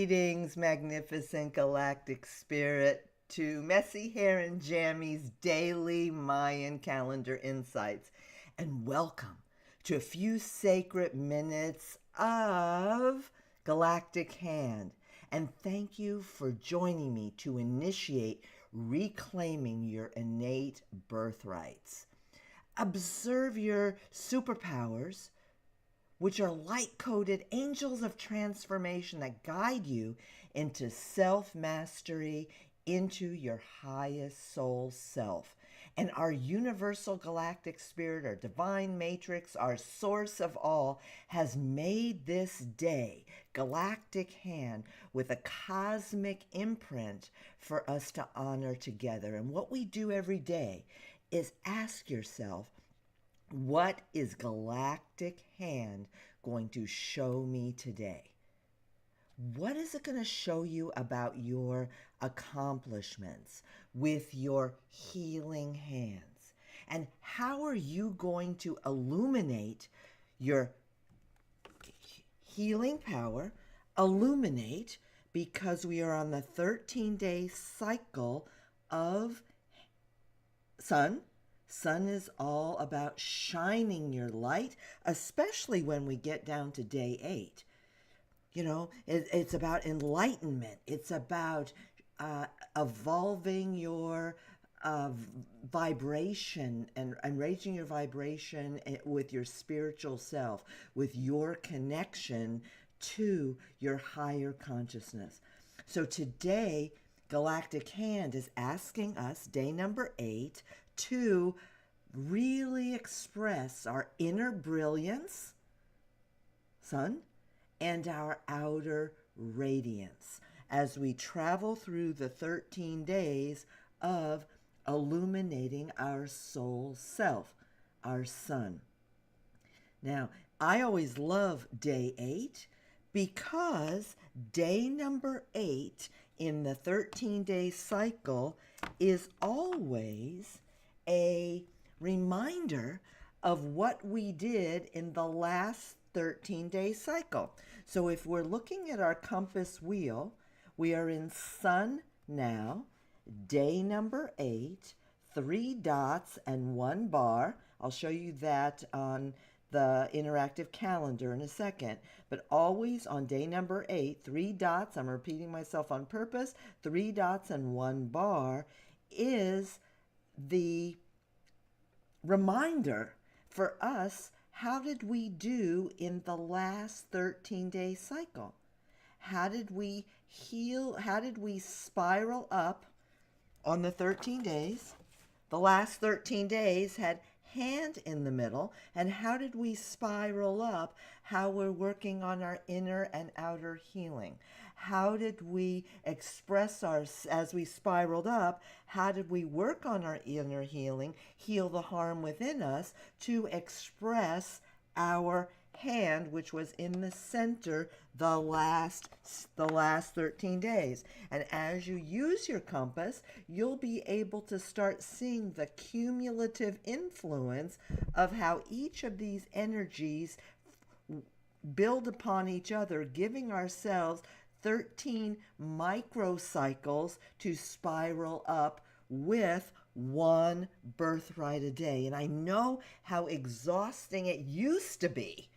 Greetings, magnificent galactic spirit, to Messy Hair and Jammies' daily Mayan calendar insights, and welcome to a few sacred minutes of Galactic Hand. And thank you for joining me to initiate reclaiming your innate birthrights. Observe your superpowers, which are light-coded angels of transformation that guide you into self-mastery, into your highest soul self. And our universal galactic spirit, our divine matrix, our source of all, has made this day, Galactic Hand, with a cosmic imprint for us to honor together. And what we do every day is ask yourself, what is Galactic Hand going to show me today? What is it going to show you about your accomplishments with your healing hands? And how are you going to illuminate your healing power? Illuminate, because we are on the 13-day cycle of sun. Sun is all about shining your light, especially when we get down to day 8. You know, it's about enlightenment. It's about evolving your vibration and raising your vibration with your spiritual self, with your connection to your higher consciousness. So today, Galactic Hand is asking us, day number 8, to really express our inner brilliance, sun, and our outer radiance as we travel through the 13 days of illuminating our soul self, our sun. Now, I always love day 8 because day number 8 in the 13-day cycle is always a reminder of what we did in the last 13-day cycle. So if we're looking at our compass wheel, we are in sun now, day number 8, 3 dots and 1 bar. I'll show you that on the interactive calendar in a second, but always on day number 8, 3 dots, I'm repeating myself on purpose, 3 dots and 1 bar is the reminder for us, how did we do in the last 13-day cycle? How did we heal? How did we spiral up on the 13 days? The last 13 days had hand in the middle. And how did we spiral up? How we're working on our inner and outer healing. How did we express as we spiraled up, how did we work on our inner healing, heal the harm within us to express our hand, which was in the center the last 13 days. And as you use your compass, you'll be able to start seeing the cumulative influence of how each of these energies build upon each other, giving ourselves 13 microcycles to spiral up with 1 birthright a day. And I know how exhausting it used to be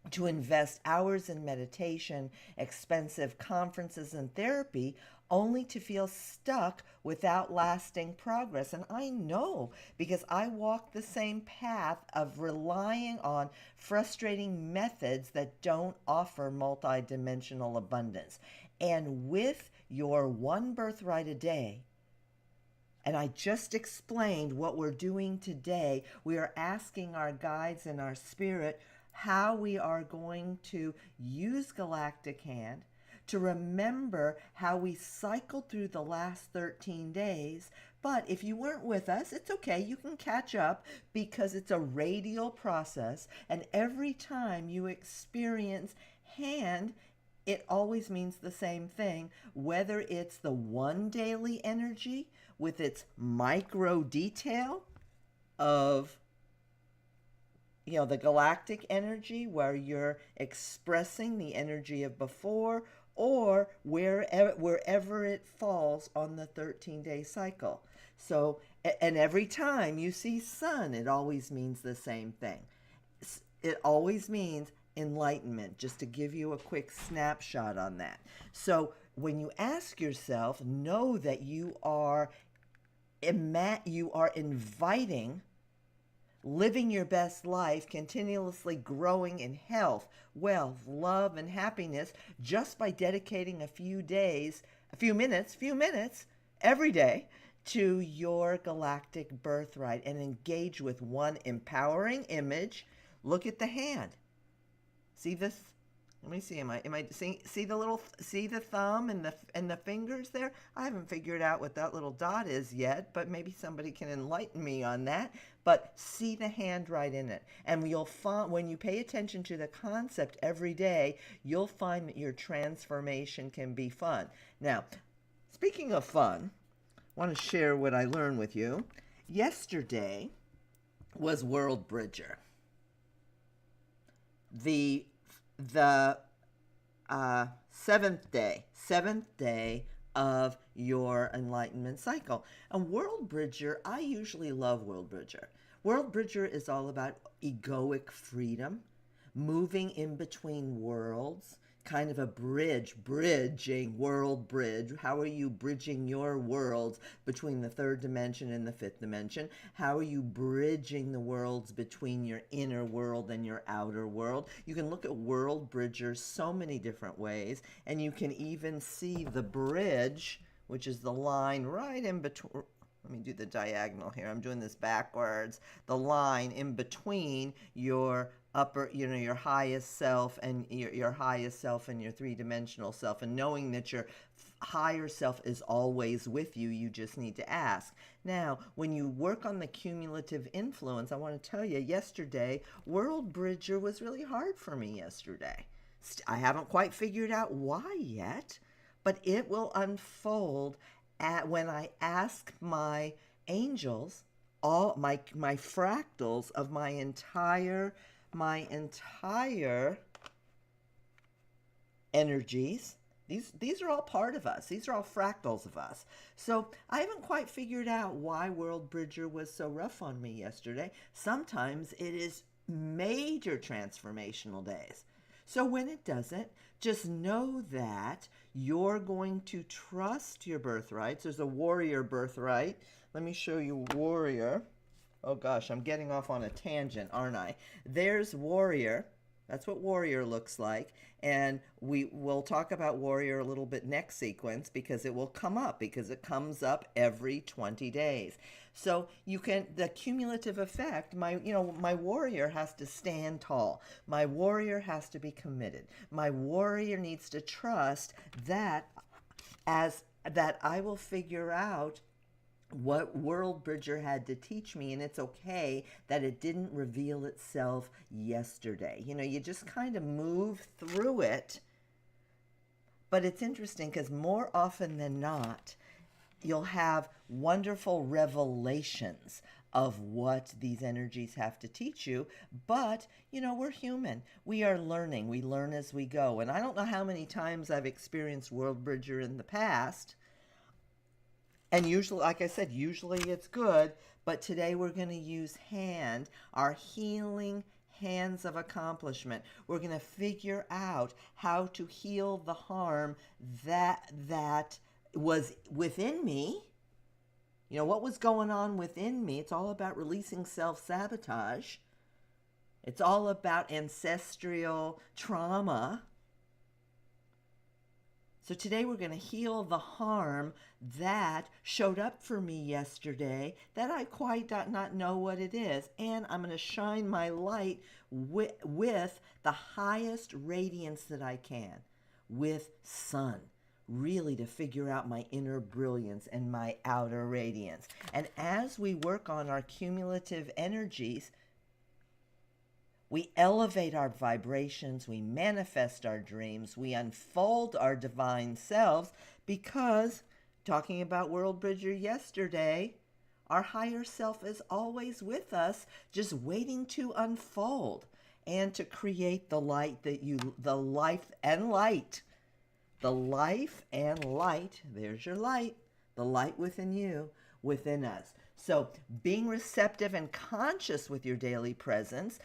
to invest hours in meditation, expensive conferences and therapy, only to feel stuck without lasting progress. And I know, because I walk the same path of relying on frustrating methods that don't offer multidimensional abundance. And with your 1 birthright a day, and I just explained what we're doing today, we are asking our guides and our spirit how we are going to use Galactic Hand to remember how we cycled through the last 13 days. But if you weren't with us, it's okay. You can catch up because it's a radial process. And every time you experience hand, it always means the same thing, whether it's the 1 daily energy with its micro detail of the galactic energy where you're expressing the energy of before, or wherever it falls on the 13-day cycle. So, and every time you see sun, it always means the same thing. It always means enlightenment, just to give you a quick snapshot on that. So when you ask yourself, know that you are inviting living your best life, continuously growing in health, wealth, love, and happiness just by dedicating a few minutes every day to your galactic birthright, and engage with one empowering image. Look at the hand. See this? Let me see. Am I see the thumb and the fingers there? I haven't figured out what that little dot is yet, but maybe somebody can enlighten me on that. But see the hand right in it. And you'll find, when you pay attention to the concept every day, you'll find that your transformation can be fun. Now, speaking of fun, I want to share what I learned with you. Yesterday was World Bridger. The seventh day of your enlightenment cycle. And World Bridger, I usually love World Bridger. World Bridger is all about egoic freedom, moving in between worlds, kind of a bridging world bridge. How are you bridging your worlds between the third dimension and the fifth dimension? How are you bridging the worlds between your inner world and your outer world? You can look at world bridgers so many different ways, and you can even see the bridge, which is the line right in between. Let me do the diagonal here. I'm doing this backwards. The line in between your upper, your highest self and your highest self and your three-dimensional self, and knowing that your higher self is always with you. You just need to ask. Now, when you work on the cumulative influence, I want to tell you, yesterday, World Bridger was really hard for me yesterday. I haven't quite figured out why yet, but it will unfold when I ask my angels, all my fractals of my entire energies. These are all part of us. These are all fractals of us. So I haven't quite figured out why World Bridger was so rough on me yesterday. Sometimes it is major transformational days. So when it doesn't, just know that you're going to trust your birthrights. There's a warrior birthright. Let me show you warrior. Oh gosh, I'm getting off on a tangent, aren't I? There's warrior. That's what warrior looks like. And we will talk about warrior a little bit next sequence, because it will come up, because it comes up every 20 days. So you can, the cumulative effect, my warrior has to stand tall. My warrior has to be committed. My warrior needs to trust that I will figure out what World Bridger had to teach me, and it's okay that it didn't reveal itself yesterday. You just kind of move through it. But it's interesting, because more often than not, you'll have wonderful revelations of what these energies have to teach you. But, we're human. We are learning. We learn as we go. And I don't know how many times I've experienced World Bridger in the past. And usually, like I said, usually it's good. But today we're going to use our healing hands of accomplishment. We're going to figure out how to heal the harm that was within me. What was going on within me? It's all about releasing self-sabotage. It's all about ancestral trauma. So today we're going to heal the harm that showed up for me yesterday that I quite do not know what it is. And I'm going to shine my light with the highest radiance that I can, with sun, really to figure out my inner brilliance and my outer radiance. And as we work on our cumulative energies, we elevate our vibrations, we manifest our dreams, we unfold our divine selves, because, talking about World Bridger yesterday, our higher self is always with us, just waiting to unfold and to create the life the life and light, there's your light, the light within you, within us. So being receptive and conscious with your daily presence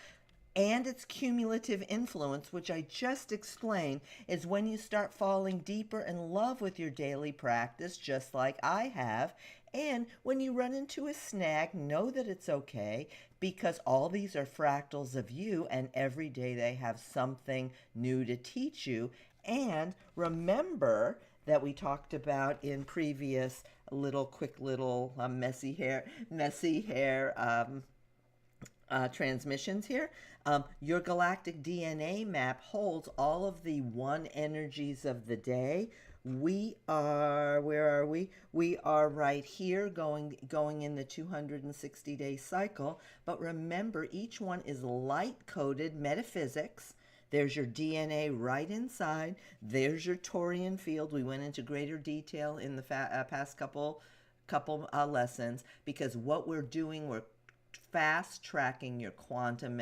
and its cumulative influence, which I just explained, is when you start falling deeper in love with your daily practice, just like I have. And when you run into a snag, know that it's okay, because all these are fractals of you, and every day they have something new to teach you. And remember that we talked about in previous quick little messy hair transmissions here. Your galactic DNA map holds all of the one energies of the day. We are, where are we? We are right here going in the 260-day cycle. But remember, each one is light-coded metaphysics. There's your DNA right inside. There's your Taurian field. We went into greater detail in the past couple lessons, because what we're doing, we're fast tracking your quantum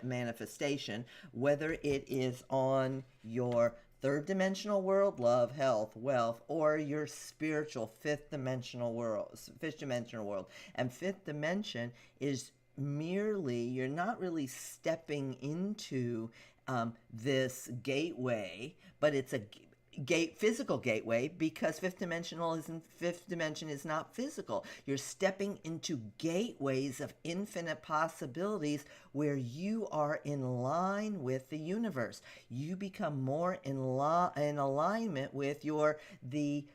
manifestation, whether it is on your third dimensional world, love, health, wealth, or your spiritual fifth dimensional world. And fifth dimension is merely, you're not really stepping into this gateway, but it's a physical gateway, because fifth dimension is not physical. You're stepping into gateways of infinite possibilities where you are in line with the universe. You become more in alignment with the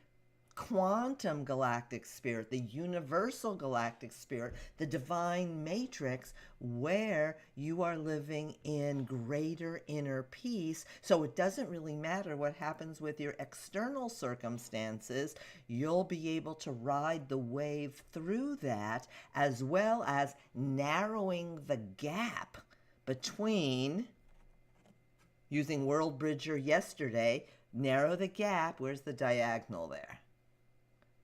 quantum galactic spirit, the universal galactic spirit, the divine matrix, where you are living in greater inner peace. So it doesn't really matter what happens with your external circumstances. You'll be able to ride the wave through that, as well as narrowing the gap between, using World Bridger yesterday, narrow the gap. Where's the diagonal there?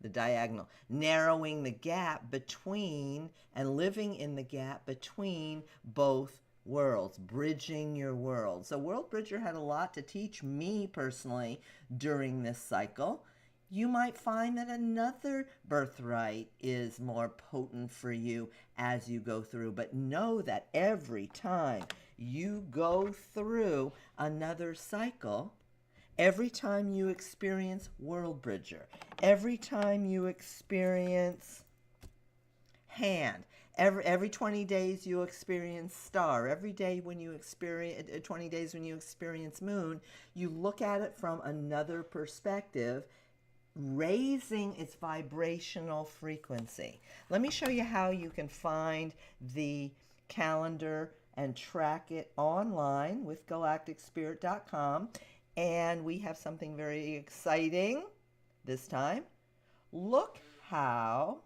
The diagonal, narrowing the gap between and living in the gap between both worlds, bridging your world. So World Bridger had a lot to teach me personally during this cycle. You might find that another birthright is more potent for you as you go through, but know that every time you go through another cycle, every time you experience World Bridger, every time you experience Hand, every 20 days you experience Star, every day when you experience 20 days when you experience Moon, you look at it from another perspective, raising its vibrational frequency. Let me show you how you can find the calendar and track it online with galacticspirit.com. And we have something very exciting this time. Look how,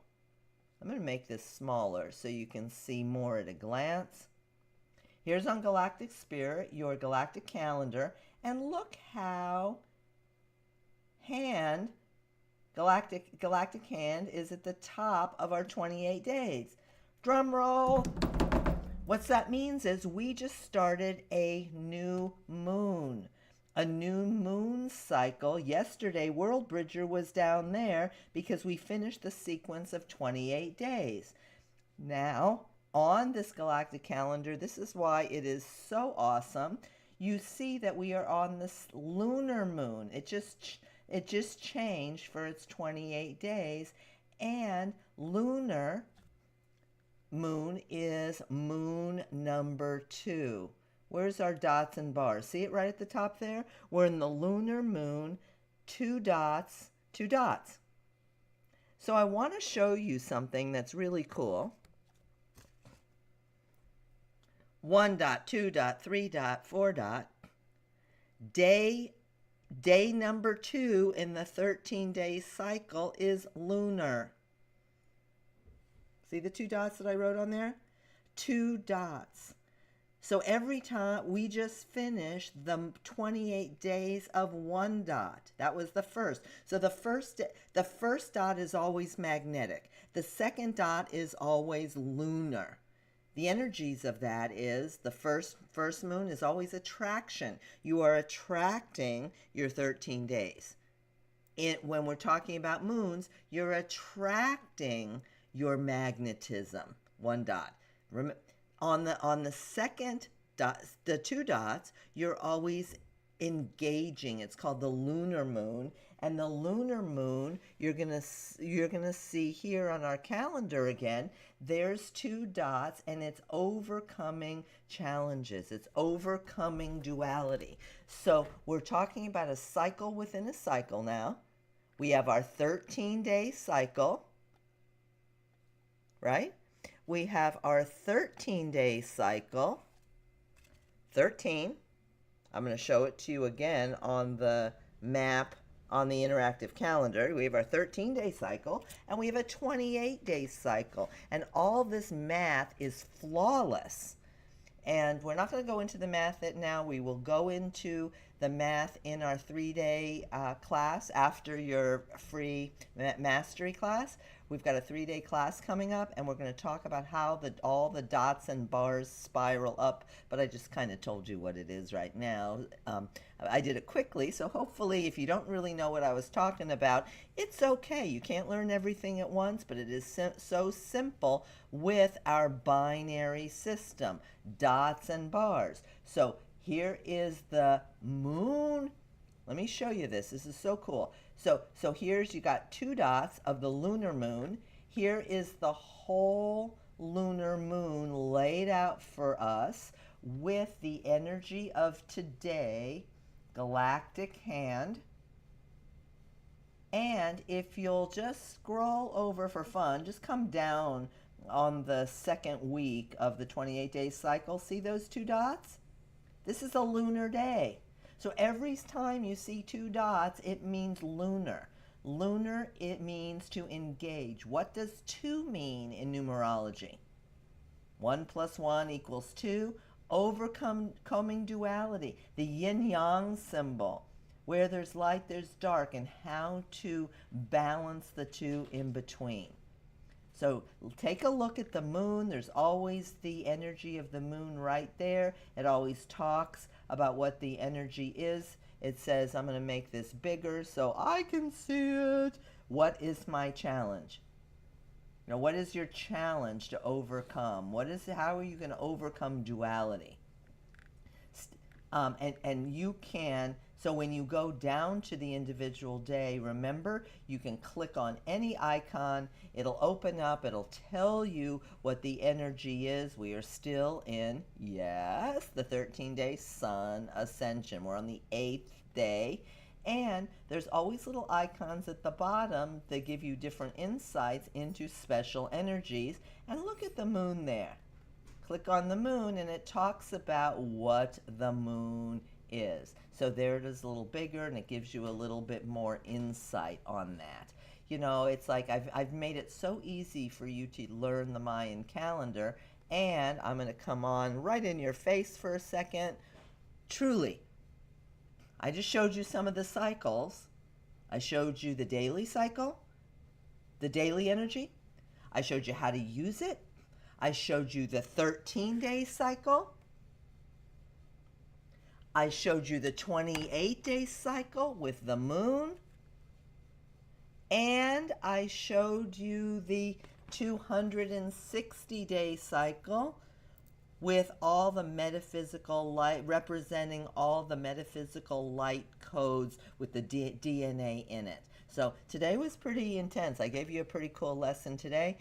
I'm going to make this smaller so you can see more at a glance. Here's on Galactic Spirit, your galactic calendar, and look how Galactic Hand is at the top of our 28 days. Drum roll. What that means is we just started a new moon. A new moon cycle. Yesterday, World Bridger was down there because we finished the sequence of 28 days. Now, on this galactic calendar, this is why it is so awesome. You see that we are on this lunar moon. It just changed for its 28 days, and lunar moon is moon number 2. Where's our dots and bars? See it right at the top there? We're in the lunar moon, 2 dots, 2 dots. So I want to show you something that's really cool. 1 dot, 2 dot, 3 dot, 4 dot. Day number 2 in the 13-day cycle is lunar. See the 2 dots that I wrote on there? 2 dots. So every time we just finished the 28 days of 1 dot. That was the first. So the first dot is always magnetic. The second dot is always lunar. The energies of that is the first moon is always attraction. You are attracting your 13 days. When we're talking about moons, you're attracting your magnetism. One dot. On the second dot, the two dots, you're always engaging. It's called the lunar moon. And the lunar moon, you're gonna see here on our calendar again, there's two dots, and it's overcoming challenges. It's overcoming duality. So we're talking about a cycle within a cycle now. We have our 13-day cycle, right? We have our 13-day cycle, 13. I'm going to show it to you again on the map on the interactive calendar. We have our 13-day cycle, and we have a 28-day cycle. And all this math is flawless. And we're not going to go into the math now. We will go into the math in our 3-day class after your free mastery class. We've got a 3-day class coming up, and we're going to talk about how all the dots and bars spiral up, but I just kind of told you what it is right now. I did it quickly, so hopefully if you don't really know what I was talking about, it's okay. You can't learn everything at once, but it is so simple with our binary system, dots and bars. So here is the moon. Let me show you this. This is so cool. So here's, you got two dots of the lunar moon. Here is the whole lunar moon laid out for us with the energy of today, galactic hand. And if you'll just scroll over for fun, just come down on the second week of the 28-day cycle. See those two dots? This is a lunar day. So every time you see two dots, it means lunar. Lunar, it means to engage. What does 2 mean in numerology? 1 + 1 = 2. Overcoming duality. The yin-yang symbol. Where there's light, there's dark, and how to balance the two in between. So take a look at the moon. There's always the energy of the moon right there. It always talks about what the energy is. It says, I'm going to make this bigger so I can see it. What is my challenge? You know, what is your challenge to overcome? How are you going to overcome duality? And you can, so when you go down to the individual day, remember, you can click on any icon. It'll open up. It'll tell you what the energy is. We are still in, yes, the 13-day sun ascension. We're on the 8th day. And there's always little icons at the bottom that give you different insights into special energies. And look at the moon there. Click on the moon, and it talks about what the moon is. So there it is a little bigger, and it gives you a little bit more insight on that. You know, it's like I've made it so easy for you to learn the Mayan calendar, and I'm going to come on right in your face for a second. Truly, I just showed you some of the cycles. I showed you the daily cycle, the daily energy. I showed you how to use it. I showed you the 13-day cycle. I showed you the 28-day cycle with the moon. And I showed you the 260-day cycle with all the metaphysical light, representing all the metaphysical light codes with the DNA in it. So today was pretty intense. I gave you a pretty cool lesson today.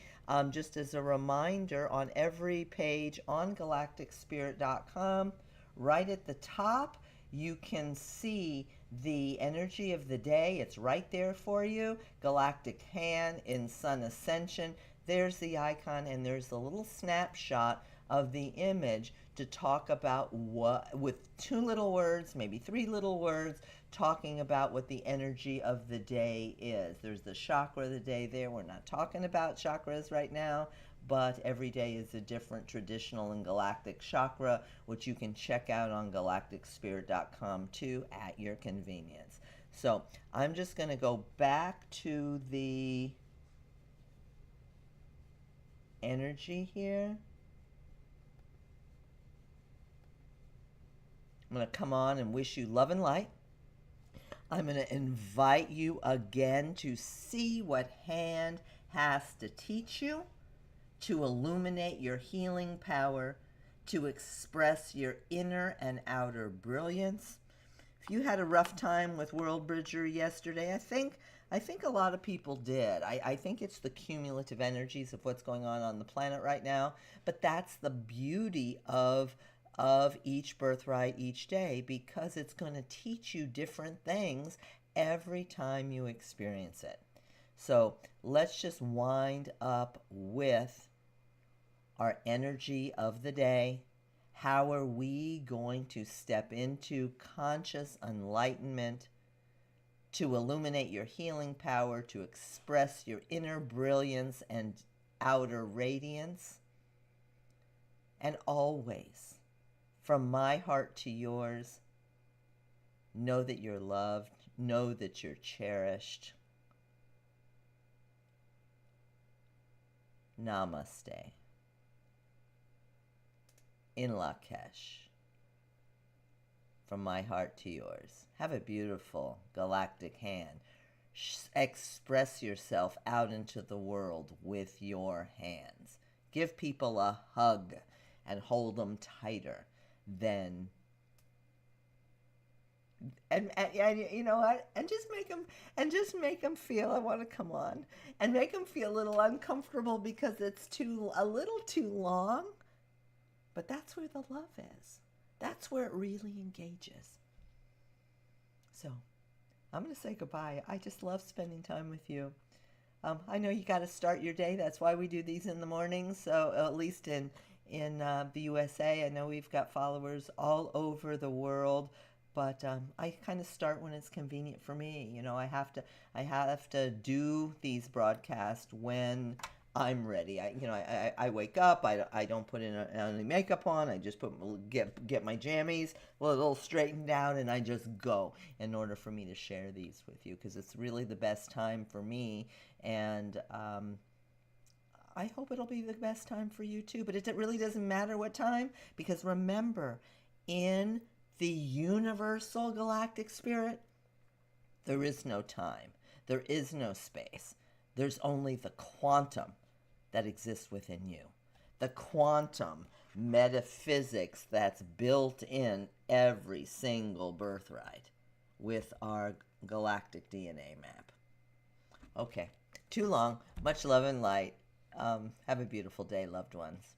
Just as a reminder, on every page on galacticspirit.com, right at the top, you can see the energy of the day. It's right there for you. Galactic hand in sun ascension. There's the icon, and there's the little snapshot of the image to talk about what, with 2 little words, maybe 3 little words, talking about what the energy of the day is. There's the chakra of the day there. We're not talking about chakras right now, but every day is a different traditional and galactic chakra, which you can check out on galacticspirit.com too at your convenience. So I'm just going to go back to the energy here. I'm going to come on and wish you love and light. I'm going to invite you again to see what hand has to teach you, to illuminate your healing power, to express your inner and outer brilliance. If you had a rough time with World Bridger yesterday, I think a lot of people did. I think it's the cumulative energies of what's going on the planet right now. But that's the beauty of each birthright each day, because it's going to teach you different things every time you experience it. So let's just wind up with our energy of the day. How are we going to step into conscious enlightenment, to illuminate your healing power, to express your inner brilliance and outer radiance? And always, from my heart to yours, know that you're loved, know that you're cherished. Namaste. In Lakesh. From my heart to yours. Have a beautiful galactic hand. Express yourself out into the world with your hands. Give people a hug and hold them tighter than, and you know what, and just make them feel, I want to come on and make them feel a little uncomfortable because it's a little too long. But that's where the love is. That's where it really engages. So I'm going to say goodbye. I just love spending time with you. I know you got to start your day. That's why we do these in the morning. So at least in the USA, I know we've got followers all over the world. But I kind of start when it's convenient for me. You know, I have to do these broadcasts when I'm ready. I wake up. I don't put any makeup on. I just get my jammies a little straightened out, and I just go in order for me to share these with you, because it's really the best time for me, and I hope it'll be the best time for you too. But it really doesn't matter what time, because remember, in the universal galactic spirit, there is no time. There is no space. There's only the quantum that exists within you. The quantum metaphysics that's built in every single birthright with our galactic DNA map. Okay, too long. Much love and light. Have a beautiful day, loved ones.